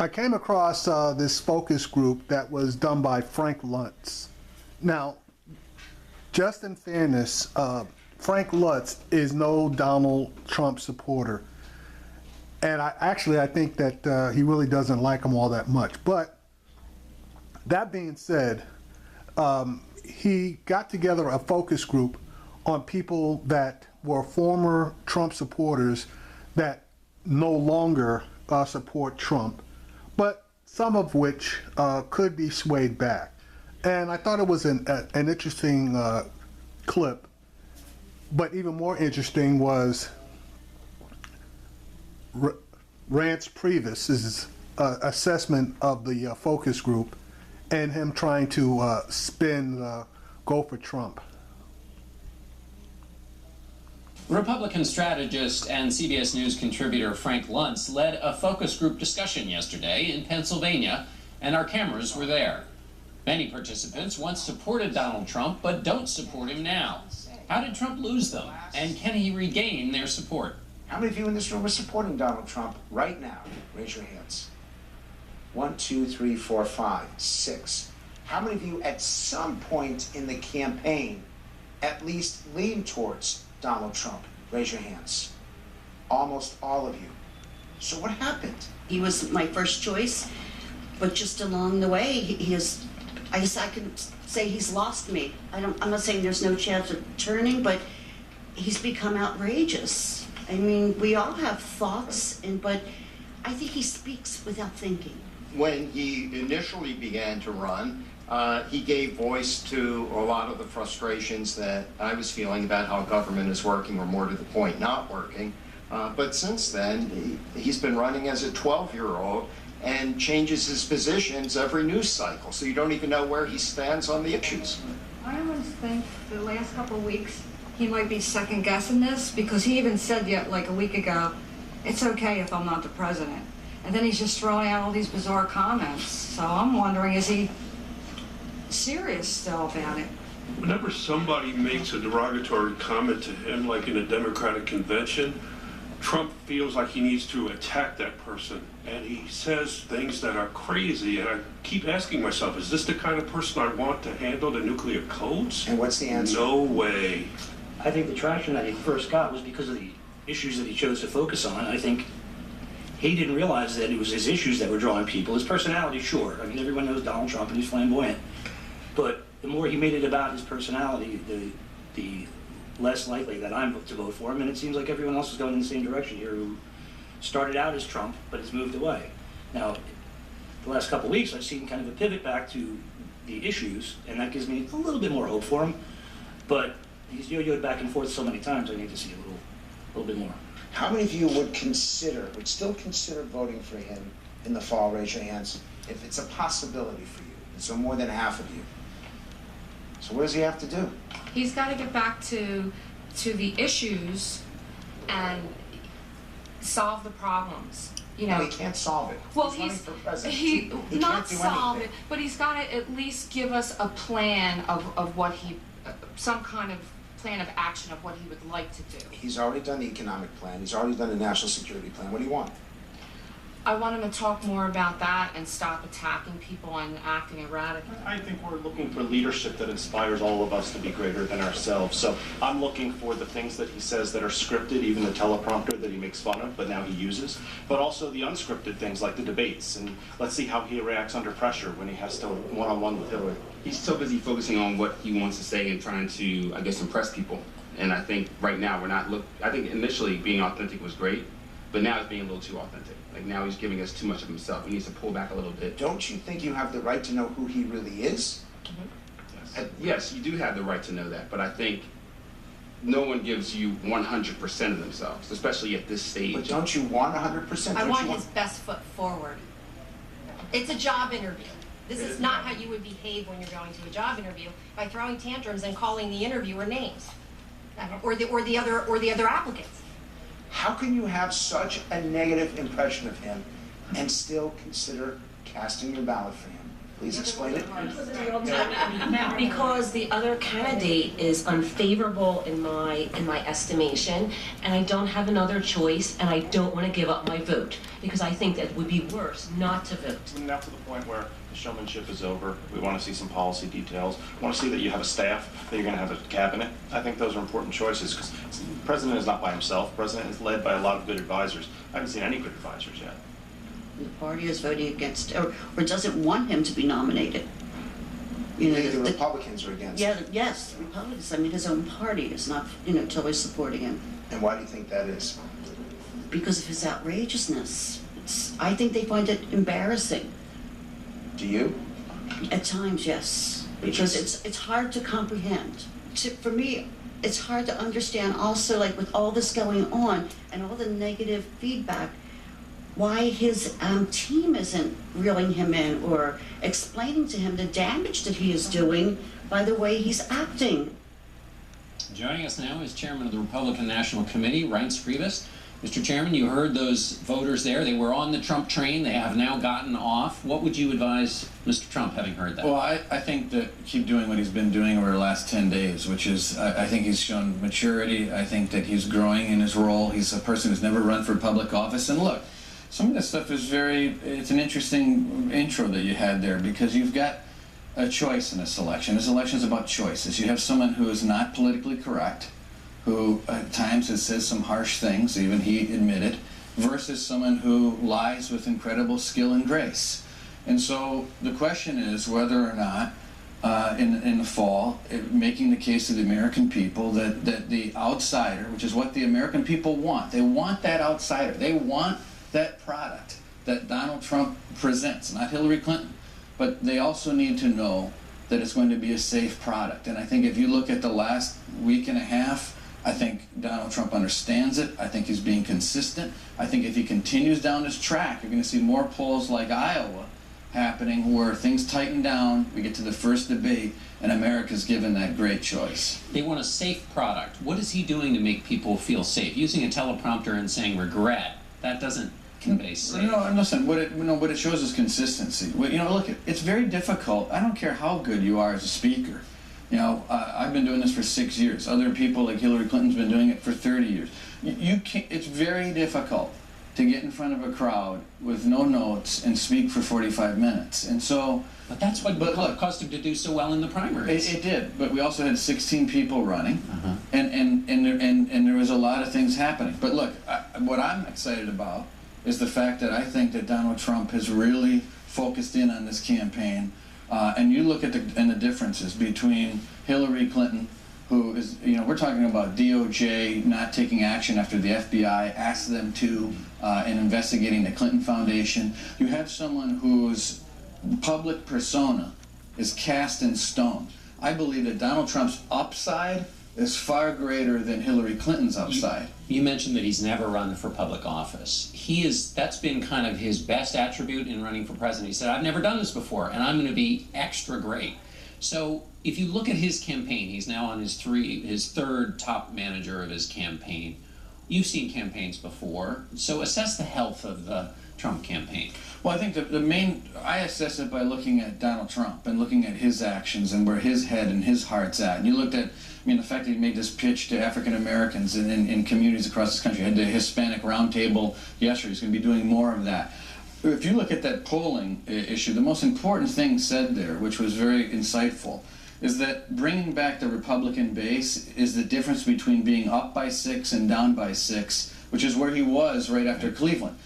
I came across this focus group that was done by Frank Luntz. Now, just in fairness, Frank Luntz is no Donald Trump supporter. And I think that he really doesn't like him all that much. But that being said, he got together a focus group on people that were former Trump supporters that no longer support Trump, but some of which could be swayed back. And I thought it was an interesting clip, but even more interesting was Rance Priebus' assessment of the focus group and him trying to spin go for Trump. Republican strategist and CBS News contributor Frank Luntz led a focus group discussion yesterday in Pennsylvania, and our cameras were there. Many participants once supported Donald Trump, but don't support him now. How did Trump lose them, and can he regain their support? How many of you in this room are supporting Donald Trump right now? Raise your hands. 1, 2, 3, 4, 5, 6. How many of you at some point in the campaign at least lean towards Donald Trump? Raise your hands. Almost all of you. So what happened? He was my first choice, but just along the way, he has, I guess I can say he's lost me. I'm not saying there's no chance of turning, but he's become outrageous. I mean, we all have thoughts, but I think he speaks without thinking. When he initially began to run, he gave voice to a lot of the frustrations that I was feeling about how government is working, or more to the point, not working. But since then, he's been running as a 12-year-old and changes his positions every news cycle, so you don't even know where he stands on the issues. I almost think the last couple of weeks he might be second-guessing this, because he even said yet like a week ago, it's okay if I'm not the president. And then he's just throwing out all these bizarre comments. So I'm wondering, is he serious still about it? Whenever somebody makes a derogatory comment to him, like in a Democratic convention, Trump feels like he needs to attack that person. And he says things that are crazy. And I keep asking myself, is this the kind of person I want to handle the nuclear codes? And what's the answer? No way. I think the traction that he first got was because of the issues that he chose to focus on. I think he didn't realize that it was his issues that were drawing people. His personality, sure. I mean, everyone knows Donald Trump and he's flamboyant. But the more he made it about his personality, the less likely that I'm to vote for him. And it seems like everyone else is going in the same direction here, who started out as Trump but has moved away. Now, the last couple of weeks, I've seen kind of a pivot back to the issues, and that gives me a little bit more hope for him. But he's yo-yoed back and forth so many times, I need to see a little bit more. How many of you would still consider voting for him in the fall? Raise your hands. If it's a possibility for you. So more than half of you. So what does he have to do? He's got to get back to the issues and solve the problems. You know, No, he can't solve it. Well, he's running for president. he not can't do solve anything. it, but he's got to at least give us a plan of what he, some kind of plan of action of what he would like to do. He's already done the economic plan. He's already done the national security plan. What do you want? I want him to talk more about that and stop attacking people and acting erratically. I think we're looking for leadership that inspires all of us to be greater than ourselves. So I'm looking for the things that he says that are scripted, even the teleprompter that he makes fun of, but now he uses, but also the unscripted things like the debates. And let's see how he reacts under pressure when he has to one-on-one with Hillary. He's so busy focusing on what he wants to say and trying to, I guess, impress people. And I think right now I think initially being authentic was great, but now it's being a little too authentic. Like now he's giving us too much of himself. He needs to pull back a little bit. Don't you think you have the right to know who he really is? Mm-hmm. Yes, you do have the right to know that, but I think no one gives you 100% of themselves, especially at this stage. But don't you want 100%? I want his best foot forward. It's a job interview. This is not how you would behave when you're going to a job interview, by throwing tantrums and calling the interviewer names, or the other applicants. How can you have such a negative impression of him and still consider casting your ballot for him? Please explain it. Because the other candidate is unfavorable in my estimation, and I don't have another choice, and I don't want to give up my vote because I think that it would be worse not to vote. Now to the point where the showmanship is over. We want to see some policy details. We want to see that you have a staff, that you're going to have a cabinet. I think those are important choices because the president is not by himself. The president is led by a lot of good advisors. I haven't seen any good advisors yet. The party is voting against, or doesn't want him to be nominated. You think the Republicans are against Yeah, him? yes, the Republicans. I mean, his own party is not, totally supporting him And why do you think that is? because of his outrageousness. I think they find it embarrassing. Do you? At times, yes, because it's hard to comprehend. For me, it's hard to understand also, like with all this going on and all the negative feedback, why his team isn't reeling him in or explaining to him the damage that he is doing by the way he's acting. Joining us now is Chairman of the Republican National Committee, Rance Priebus. Mr. Chairman, you heard those voters there. They were on the Trump train. They have now gotten off. What would you advise Mr. Trump, having heard that? Well, I think that keep doing what he's been doing over the last 10 days, which is, I think he's shown maturity. I think that he's growing in his role. He's a person who's never run for public office. And look, some of this stuff is it's an interesting intro that you had there because you've got a choice in this election. This election is about choices. You have someone who is not politically correct, who at times has said some harsh things, even he admitted, versus someone who lies with incredible skill and grace. And so the question is whether or not in the fall, making the case to the American people that the outsider, which is what the American people want, they want that outsider, they want that product that Donald Trump presents, not Hillary Clinton, but they also need to know that it's going to be a safe product. And I think if you look at the last week and a half, I think Donald Trump understands it. I think he's being consistent. I think if he continues down this track, you're going to see more polls like Iowa happening where things tighten down, we get to the first debate, and America's given that great choice. They want a safe product. What is he doing to make people feel safe? Using a teleprompter and saying regret, that doesn't convey safe. No, listen, what it shows is consistency. Look, it's very difficult. I don't care how good you are as a speaker. I've been doing this for 6 years. Other people like Hillary Clinton's been doing it for 30 years. You can't, it's very difficult to get in front of a crowd with no notes and speak for 45 minutes. And so, but that's what caused him to do so well in the primaries. It did, but we also had 16 people running, and there was a lot of things happening. But look, what I'm excited about is the fact that I think that Donald Trump has really focused in on this campaign. And you look at the differences between Hillary Clinton, who is, we're talking about DOJ not taking action after the FBI asked them to in investigating the Clinton Foundation. You have someone whose public persona is cast in stone. I believe that Donald Trump's upside is far greater than Hillary Clinton's upside. You mentioned that he's never run for public office. That's been kind of his best attribute in running for president. He said, I've never done this before, and I'm going to be extra great. So if you look at his campaign, he's now on his third top manager of his campaign. You've seen campaigns before, so assess the health of the Trump campaign. Well, I think I assess it by looking at Donald Trump and looking at his actions and where his head and his heart's at. And you looked at, the fact that he made this pitch to African Americans in communities across this country. He had the Hispanic Roundtable yesterday. He's going to be doing more of that. If you look at that polling issue, the most important thing said there, which was very insightful, is that bringing back the Republican base is the difference between being up by 6 and down by 6, which is where he was right after Cleveland.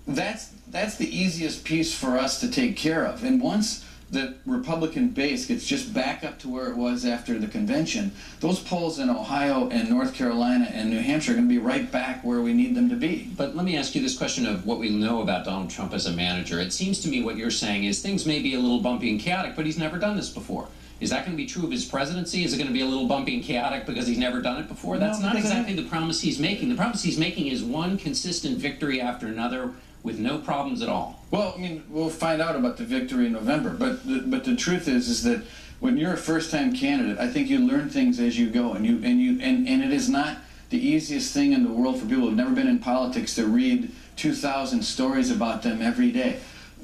That's the easiest piece for us to take care of. And once the Republican base gets just back up to where it was after the convention, those polls in Ohio and North Carolina and New Hampshire are going to be right back where we need them to be. But let me ask you this question of what we know about Donald Trump as a manager. It seems to me what you're saying is things may be a little bumpy and chaotic, but he's never done this before. Is that going to be true of his presidency? Is it going to be a little bumpy and chaotic because he's never done it before? That's not exactly the promise he's making. The promise he's making is one consistent victory after another with no problems at all. Well, we'll find out about the victory in November, but the truth is that when you're a first-time candidate, I think you learn things as you go, and it is not the easiest thing in the world for people who've never been in politics to read 2,000 stories about them every day.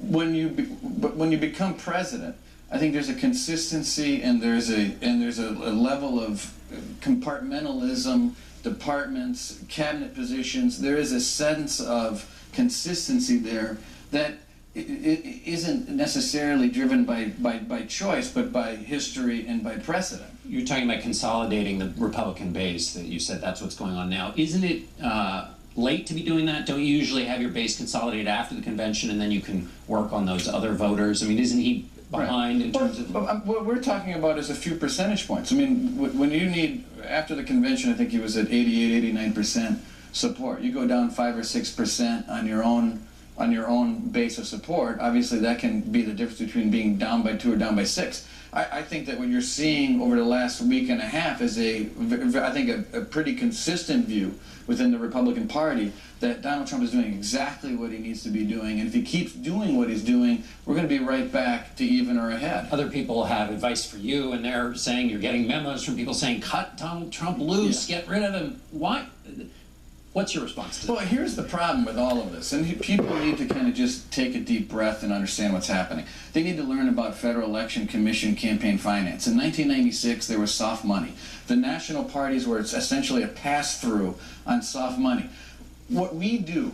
when you become president, I think there's a consistency and there's a level of compartmentalism, departments, cabinet positions. There is a sense of consistency there that it isn't necessarily driven by choice, but by history and by precedent. You're talking about consolidating the Republican base, that you said that's what's going on now. Isn't it late to be doing that? Don't you usually have your base consolidated after the convention and then you can work on those other voters? I mean, isn't he behind in terms of... What we're talking about is a few percentage points. I mean, when you need, after the convention, I think he was at 88, 89% support. You go down 5 or 6% on your own base of support. Obviously, that can be the difference between being down by 2 or down by 6. I think that what you're seeing over the last week and a half is a pretty consistent view within the Republican Party that Donald Trump is doing exactly what he needs to be doing, and if he keeps doing what he's doing, we're going to be right back to even or ahead. Other people have advice for you, and they're saying, you're getting memos from people saying, cut Donald Trump loose, get rid of him. Why? What's your response to that? Well, here's the problem with all of this, and people need to kind of just take a deep breath and understand what's happening. They need to learn about Federal Election Commission campaign finance. In 1996, there was soft money. The national parties were essentially a pass-through on soft money. What we do,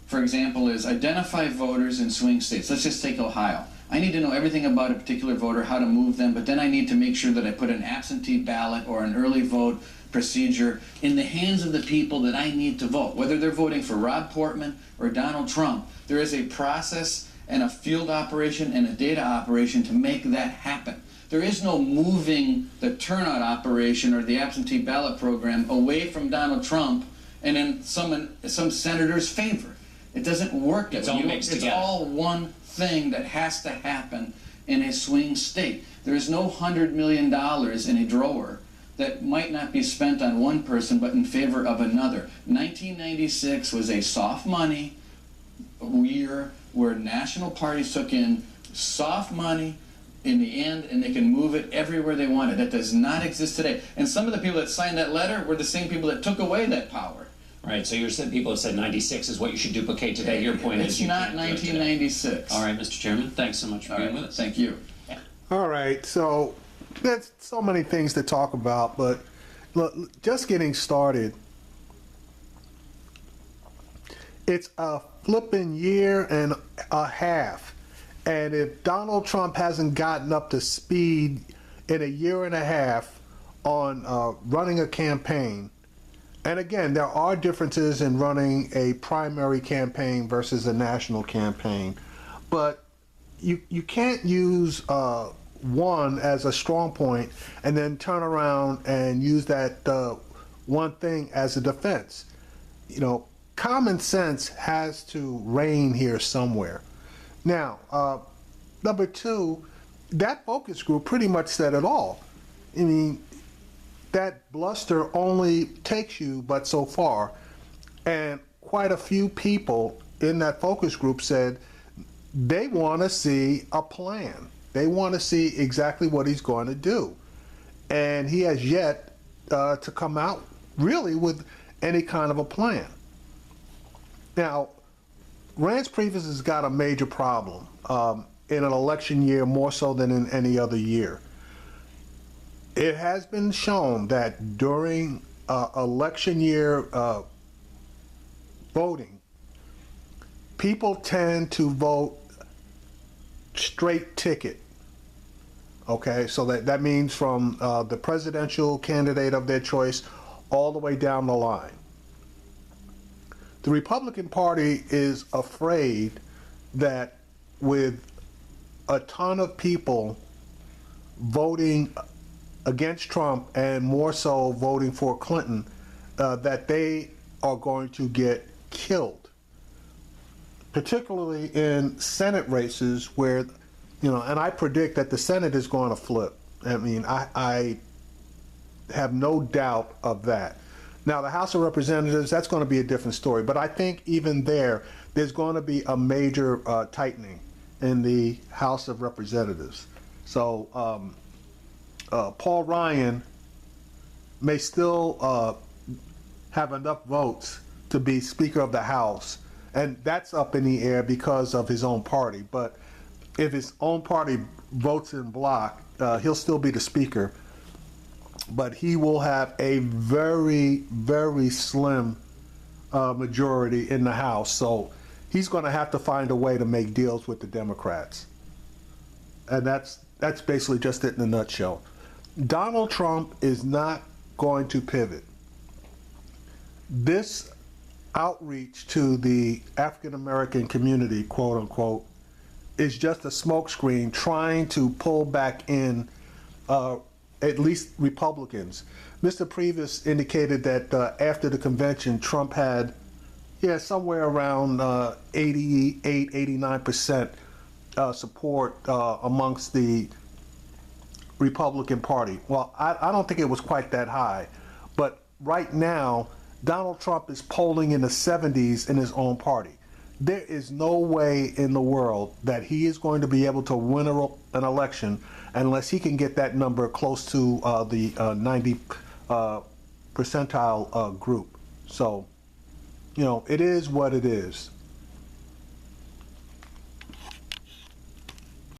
for example, is identify voters in swing states. Let's just take Ohio. I need to know everything about a particular voter, how to move them, but then I need to make sure that I put an absentee ballot or an early vote procedure in the hands of the people that I need to vote. Whether they're voting for Rob Portman or Donald Trump, there is a process and a field operation and a data operation to make that happen. There is no moving the turnout operation or the absentee ballot program away from Donald Trump and in some senator's favor. It doesn't work that way. It's all mixed together. It's all one thing that has to happen in a swing state. There is no $100 million in a drawer that might not be spent on one person but in favor of another. 1996 was a soft money year where national parties took in soft money in the end, and they can move it everywhere they want it. That does not exist today. And some of the people that signed that letter were the same people that took away that power. Right, so you're saying people have said 96 is what you should duplicate today. Your point is it's not 1996. All right, Mr. Chairman, thanks so much for being with us. Thank you. All right, so there's so many things to talk about, but look, just getting started, it's a flipping year and a half. And if Donald Trump hasn't gotten up to speed in a year and a half on running a campaign, and again, there are differences in running a primary campaign versus a national campaign, but you can't use one as a strong point and then turn around and use that one thing as a defense. You know, common sense has to reign here somewhere. Now, number two, that focus group pretty much said it all. I mean, that bluster only takes you but so far. And quite a few people in that focus group said they want to see a plan. They want to see exactly what he's going to do. And he has yet to come out really with any kind of a plan. Now, Rance Priebus has got a major problem in an election year, more so than in any other year. It has been shown that during election year voting, people tend to vote straight ticket. Okay, so that means from the presidential candidate of their choice all the way down the line. The Republican Party is afraid that with a ton of people voting against Trump and more so voting for Clinton, that they are going to get killed, particularly in Senate races where, you know, and I predict that the Senate is going to flip. I mean, I have no doubt of that. Now, the House of Representatives, that's going to be a different story. But I think even there's going to be a major tightening in the House of Representatives. So Paul Ryan may still have enough votes to be Speaker of the House, And that's up in the air because of his own party. But if his own party votes in bloc, he'll still be the speaker. But he will have a very, very slim majority in the House. So he's going to have to find a way to make deals with the Democrats. And that's basically just it in a nutshell. Donald Trump is not going to pivot. This outreach to the African American community, quote unquote, is just a smokescreen trying to pull back in at least Republicans. Mr. Priebus indicated that after the convention, Trump had, somewhere around 88, 89% support amongst the Republican Party. Well, I don't think it was quite that high, but right now, Donald Trump is polling in the 70s in his own party. There is no way in the world that he is going to be able to win an election unless he can get that number close to the 90 percentile group. So, it is what it is.